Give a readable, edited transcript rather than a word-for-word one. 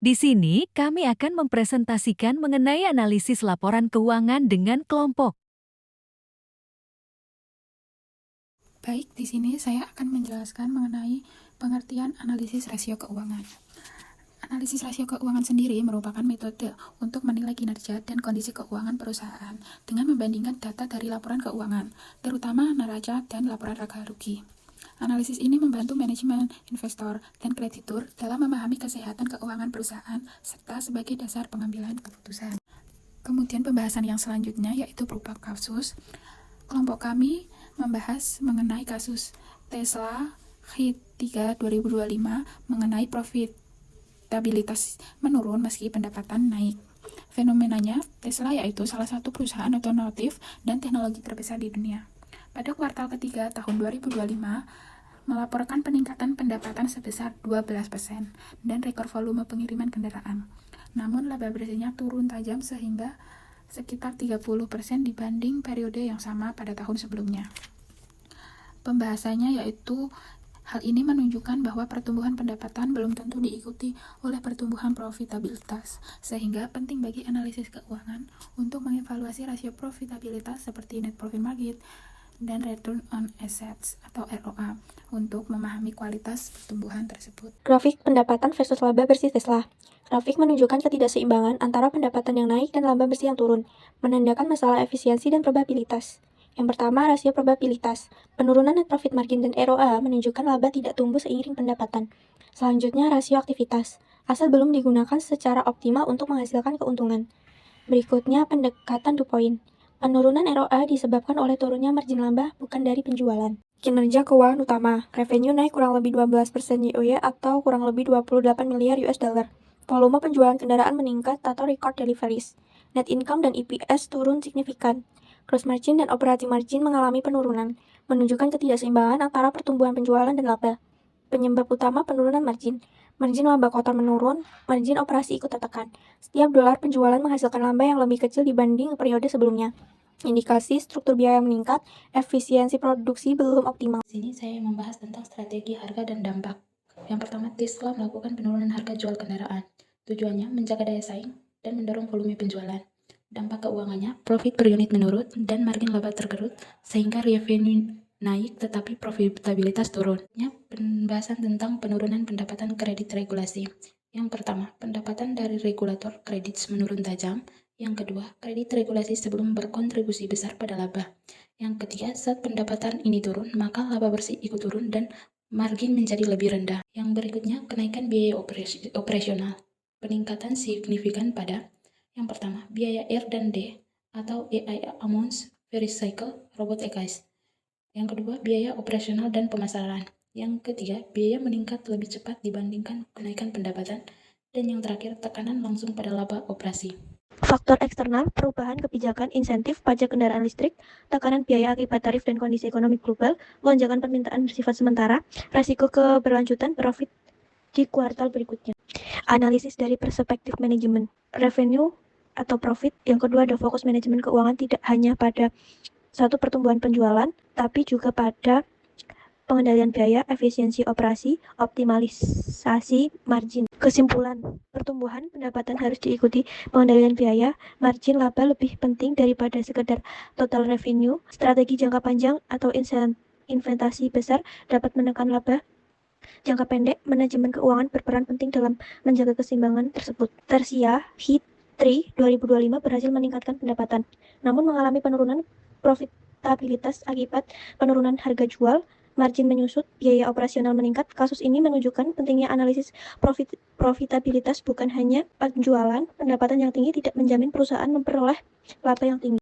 Di sini, kami akan mempresentasikan mengenai analisis laporan keuangan dengan kelompok. Baik, di sini saya akan menjelaskan mengenai pengertian analisis rasio keuangan. Analisis rasio keuangan sendiri merupakan metode untuk menilai kinerja dan kondisi keuangan perusahaan dengan membandingkan data dari laporan keuangan, terutama neraca dan laporan laba rugi. Analisis ini membantu manajemen, investor, dan kreditur dalam memahami kesehatan keuangan perusahaan serta sebagai dasar pengambilan keputusan. Kemudian pembahasan yang selanjutnya yaitu berupa kasus. Kelompok kami membahas mengenai kasus Tesla H3 2025 mengenai profitabilitas menurun meski pendapatan naik. Fenomenanya, Tesla yaitu salah satu perusahaan otomotif dan teknologi terbesar di dunia. Pada kuartal ketiga tahun 2025, melaporkan peningkatan pendapatan sebesar 12% dan rekor volume pengiriman kendaraan. Namun laba bersihnya turun tajam sehingga sekitar 30% dibanding periode yang sama pada tahun sebelumnya. Pembahasannya yaitu hal ini menunjukkan bahwa pertumbuhan pendapatan belum tentu diikuti oleh pertumbuhan profitabilitas, sehingga penting bagi analisis keuangan untuk mengevaluasi rasio profitabilitas seperti net profit margin dan return on assets atau ROA untuk memahami kualitas pertumbuhan tersebut. Grafik pendapatan versus laba bersih Tesla. Grafik menunjukkan ketidakseimbangan antara pendapatan yang naik dan laba bersih yang turun, menandakan masalah efisiensi dan probabilitas. Yang pertama, rasio probabilitas. Penurunan net profit margin dan ROA menunjukkan laba tidak tumbuh seiring pendapatan. Selanjutnya, rasio aktivitas. Aset belum digunakan secara optimal untuk menghasilkan keuntungan. Berikutnya, pendekatan 2 point. Penurunan ROA disebabkan oleh turunnya margin laba bukan dari penjualan. Kinerja keuangan utama. Revenue naik kurang lebih 12% YoY atau kurang lebih 28 miliar US dollar. Volume penjualan kendaraan meningkat atau record deliveries. Net income dan EPS turun signifikan. Gross margin dan operating margin mengalami penurunan, menunjukkan ketidakseimbangan antara pertumbuhan penjualan dan laba. Penyebab utama penurunan margin. Margin laba kotor menurun, margin operasi ikut tertekan. Setiap dolar penjualan menghasilkan laba yang lebih kecil dibanding periode sebelumnya. Indikasi struktur biaya meningkat, efisiensi produksi belum optimal. Di sini saya membahas tentang strategi harga dan dampak. Yang pertama, Tesla melakukan penurunan harga jual kendaraan. Tujuannya menjaga daya saing dan mendorong volume penjualan. Dampak keuangannya, profit per unit menurun dan margin laba tergerus sehingga revenue naik tetapi profitabilitas turun. Pembahasan tentang penurunan pendapatan kredit regulasi. Yang pertama, pendapatan dari regulator kredit menurun tajam. Yang kedua, kredit regulasi sebelum berkontribusi besar pada laba. Yang ketiga, saat pendapatan ini turun, maka laba bersih ikut turun dan margin menjadi lebih rendah. Yang berikutnya, kenaikan biaya operasional. Peningkatan signifikan pada yang pertama, biaya R&D atau AI Amounts Very Cycle Robot EKS. Yang kedua, biaya operasional dan pemasaran. Yang ketiga, biaya meningkat lebih cepat dibandingkan kenaikan pendapatan. Dan yang terakhir, tekanan langsung pada laba operasi. Faktor eksternal, perubahan kebijakan insentif pajak kendaraan listrik, tekanan biaya akibat tarif dan kondisi ekonomi global, lonjakan permintaan bersifat sementara, resiko keberlanjutan profit di kuartal berikutnya. Analisis dari perspektif manajemen, revenue atau profit. Yang kedua ada fokus manajemen keuangan tidak hanya pada satu pertumbuhan penjualan, tapi juga pada pengendalian biaya, efisiensi operasi, optimalisasi margin. Kesimpulan, pertumbuhan pendapatan harus diikuti pengendalian biaya, margin laba lebih penting daripada sekedar total revenue. Strategi jangka panjang atau investasi besar dapat menekan laba. Jangka pendek, manajemen keuangan berperan penting dalam menjaga keseimbangan tersebut. Tersia, H3 2025 berhasil meningkatkan pendapatan, namun mengalami penurunan profitabilitas akibat penurunan harga jual, margin menyusut, biaya operasional meningkat. Kasus ini menunjukkan pentingnya analisis profitabilitas bukan hanya penjualan. Pendapatan yang tinggi tidak menjamin perusahaan memperoleh laba yang tinggi.